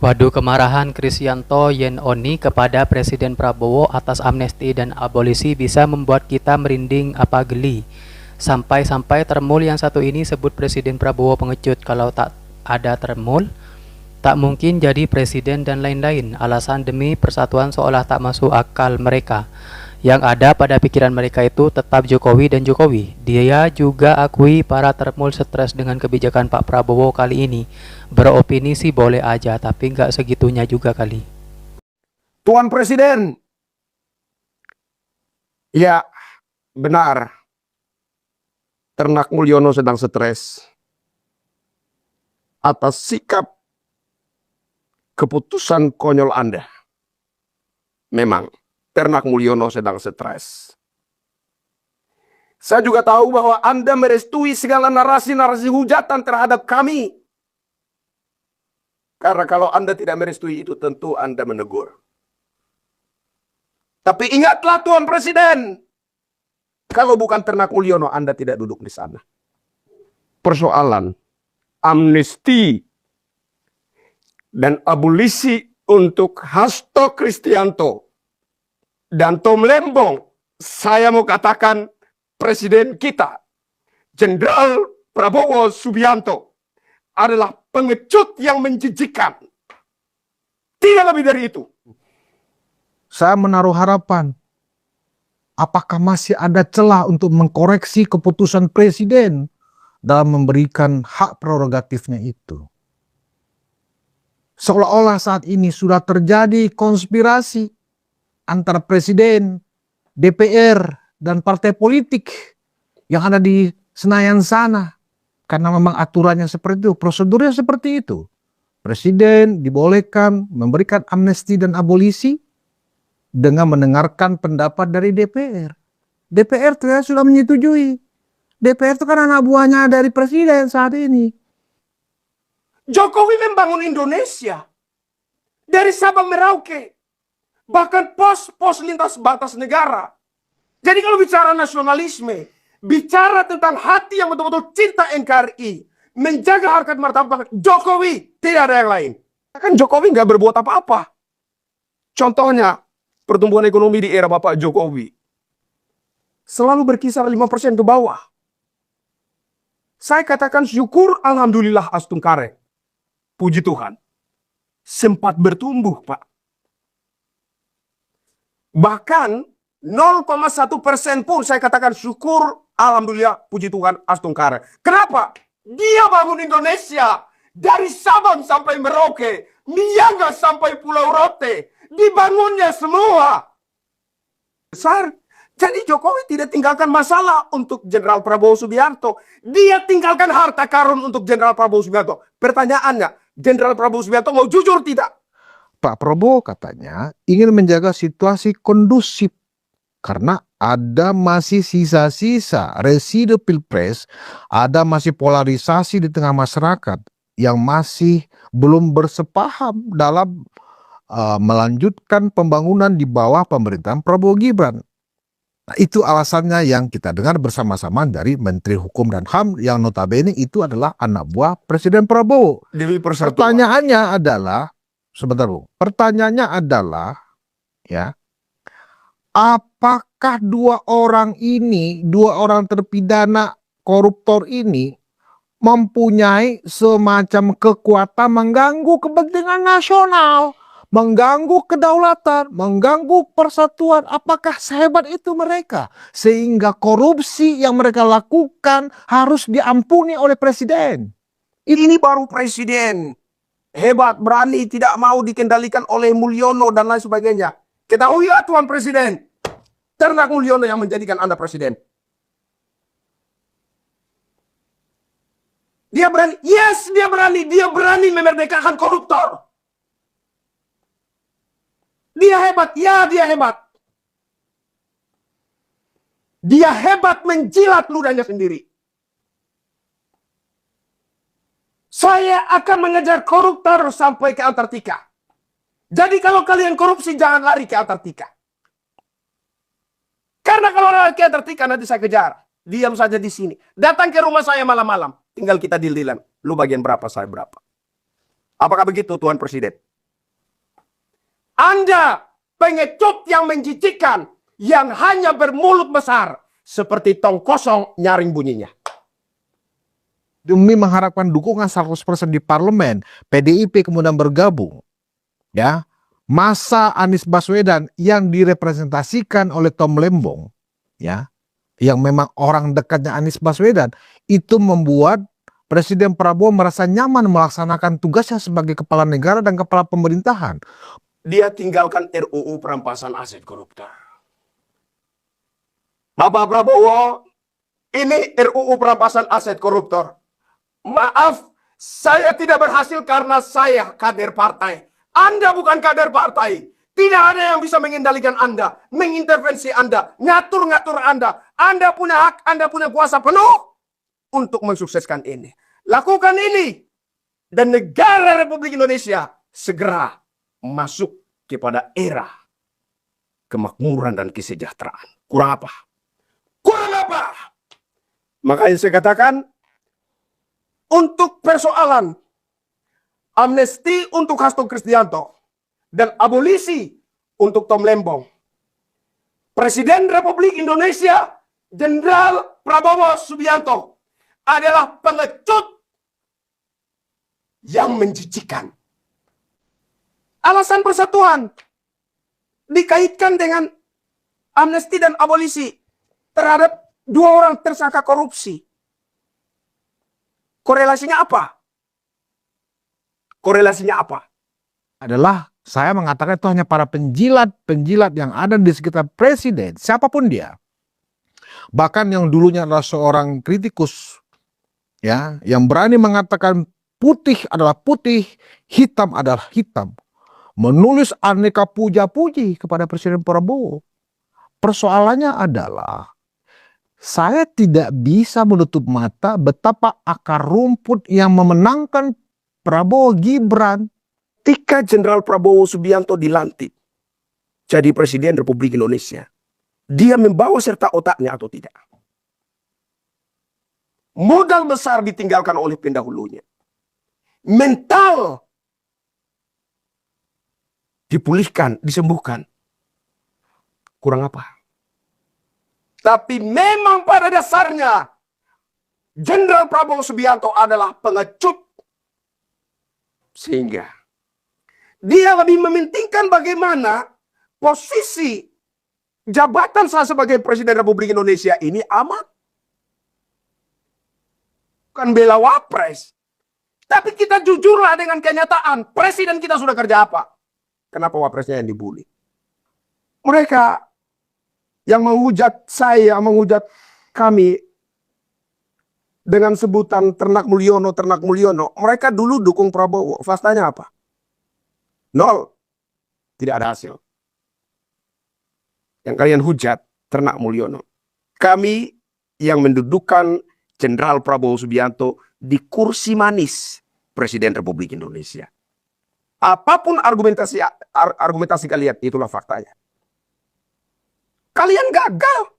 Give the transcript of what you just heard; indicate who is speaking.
Speaker 1: Waduh, kemarahan Krisyanto Yenoni kepada Presiden Prabowo atas amnesti dan abolisi bisa membuat kita merinding apa geli. Sampai-sampai termul yang satu ini sebut Presiden Prabowo pengecut. Kalau tak ada termul, tak mungkin jadi presiden dan lain-lain. Alasan demi persatuan seolah tak masuk akal mereka. Yang ada pada pikiran mereka itu tetap Jokowi dan Jokowi. Dia juga akui para termul stres dengan kebijakan Pak Prabowo kali ini. Beropini sih boleh aja, tapi nggak segitunya juga kali.
Speaker 2: Tuan Presiden, ya benar, Ternak Mulyono sedang stres atas sikap keputusan konyol Anda. Memang, Ternak Mulyono sedang stres. Saya juga tahu bahwa Anda merestui segala narasi-narasi hujatan terhadap kami. Karena kalau Anda tidak merestui itu tentu Anda menegur. Tapi ingatlah Tuan Presiden, kalau bukan Ternak Mulyono Anda tidak duduk di sana. Persoalan amnesti dan abolisi untuk Hasto Kristianto dan Tom Lembong, saya mau katakan Presiden kita, Jenderal Prabowo Subianto, adalah pengecut yang menjijikan. Tidak lebih dari itu.
Speaker 3: Saya menaruh harapan, apakah masih ada celah untuk mengkoreksi keputusan Presiden dalam memberikan hak prerogatifnya itu. Seolah-olah saat ini sudah terjadi konspirasi antara Presiden, DPR, dan partai politik yang ada di Senayan sana. Karena memang aturannya seperti itu, prosedurnya seperti itu. Presiden dibolehkan memberikan amnesti dan abolisi dengan mendengarkan pendapat dari DPR. DPR ternyata sudah menyetujui. DPR itu kan anak buahnya dari Presiden saat ini.
Speaker 2: Jokowi membangun Indonesia dari Sabang Merauke. Bahkan pos-pos lintas batas negara. Jadi kalau bicara nasionalisme, bicara tentang hati yang betul-betul cinta NKRI, menjaga harkat martabat Jokowi, tidak ada yang lain. Kan Jokowi nggak berbuat apa-apa. Contohnya, pertumbuhan ekonomi di era Bapak Jokowi selalu berkisar 5% ke bawah. Saya katakan syukur alhamdulillah Astungkare. Puji Tuhan. Sempat bertumbuh, Pak. Bahkan 0,1% pun saya katakan syukur alhamdulillah puji Tuhan Astungkare. Kenapa? Dia bangun Indonesia dari Sabang sampai Merauke, Niaga sampai Pulau Rote, dibangunnya semua. Besar. Jadi Jokowi tidak tinggalkan masalah untuk Jenderal Prabowo Subianto. Dia tinggalkan harta karun untuk Jenderal Prabowo Subianto. Pertanyaannya, Jenderal Prabowo Subianto mau jujur tidak?
Speaker 3: Pak Prabowo katanya ingin menjaga situasi kondusif karena ada masih sisa-sisa reside pilpres, ada masih polarisasi di tengah masyarakat yang masih belum bersepaham dalam melanjutkan pembangunan di bawah pemerintahan Prabowo Gibran. Nah, itu alasannya yang kita dengar bersama-sama dari Menteri Hukum dan HAM yang notabene itu adalah anak buah Presiden Prabowo. Pertanyaannya adalah, sebentar Bu, pertanyaannya adalah, ya, apakah dua orang terpidana koruptor ini mempunyai semacam kekuatan mengganggu kepentingan nasional, mengganggu kedaulatan, mengganggu persatuan? Apakah sehebat itu mereka sehingga korupsi yang mereka lakukan harus diampuni oleh presiden?
Speaker 2: Ini baru presiden. Hebat, berani, tidak mau dikendalikan oleh Mulyono dan lain sebagainya. Ketahui ya Tuan Presiden, Ternak Mulyono yang menjadikan Anda presiden. Dia berani, yes dia berani memerdekakan koruptor. Dia hebat, ya dia hebat. Dia hebat menjilat ludahnya sendiri. Saya akan mengejar koruptor sampai ke Antartika. Jadi kalau kalian korupsi jangan lari ke Antartika. Karena kalau lari ke Antartika nanti saya kejar. Diam saja di sini. Datang ke rumah saya malam-malam. Tinggal kita deal-dealan. Lu bagian berapa, saya berapa. Apakah begitu Tuan Presiden? Anda pengecut yang menjijikkan, yang hanya bermulut besar, seperti tong kosong nyaring bunyinya.
Speaker 3: Demi mengharapkan dukungan 100% di parlemen, PDIP kemudian bergabung. Ya, masa Anies Baswedan yang direpresentasikan oleh Tom Lembong, ya, yang memang orang dekatnya Anies Baswedan, itu membuat Presiden Prabowo merasa nyaman melaksanakan tugasnya sebagai kepala negara dan kepala pemerintahan.
Speaker 2: Dia tinggalkan RUU perampasan aset koruptor. Bapak Prabowo, ini RUU perampasan aset koruptor. Maaf, saya tidak berhasil karena saya kader partai. Anda bukan kader partai. Tidak ada yang bisa mengendalikan Anda, mengintervensi Anda, ngatur-ngatur Anda. Anda punya hak, Anda punya kuasa penuh untuk mensukseskan ini. Lakukan ini. Dan negara Republik Indonesia segera masuk kepada era kemakmuran dan kesejahteraan. Kurang apa? Kurang apa? Makanya saya katakan, untuk persoalan amnesti untuk Hasto Kristianto dan abolisi untuk Tom Lembong, Presiden Republik Indonesia Jenderal Prabowo Subianto adalah pengecut yang menjijikkan. Alasan persatuan dikaitkan dengan amnesti dan abolisi terhadap 2 orang tersangka korupsi. Korelasinya apa? Korelasinya apa?
Speaker 3: Adalah saya mengatakan itu hanya para penjilat-penjilat yang ada di sekitar presiden, siapapun dia. Bahkan yang dulunya adalah seorang kritikus, ya, yang berani mengatakan putih adalah putih, hitam adalah hitam, menulis aneka puja-puji kepada Presiden Prabowo. Persoalannya adalah saya tidak bisa menutup mata betapa akar rumput yang memenangkan Prabowo Gibran.
Speaker 2: Ketika Jenderal Prabowo Subianto dilantik jadi Presiden Republik Indonesia, dia membawa serta otaknya atau tidak? Modal besar ditinggalkan oleh pendahulunya. Mental dipulihkan, disembuhkan. Kurang apa? Tapi memang pada dasarnya Jenderal Prabowo Subianto adalah pengecut. Sehingga dia lebih mementingkan bagaimana posisi jabatan saya sebagai Presiden Republik Indonesia ini aman. Bukan bela wapres. Tapi kita jujurlah dengan kenyataan. Presiden kita sudah kerja apa? Kenapa wapresnya yang dibully? Mereka yang menghujat saya, menghujat kami dengan sebutan Ternak Mulyono, mereka dulu dukung Prabowo. Faktanya apa? 0. Tidak ada hasil. Yang kalian hujat Ternak Mulyono. Kami yang mendudukan Jenderal Prabowo Subianto di kursi manis Presiden Republik Indonesia. Apapun argumentasi kalian, itulah faktanya. Kalian gagal.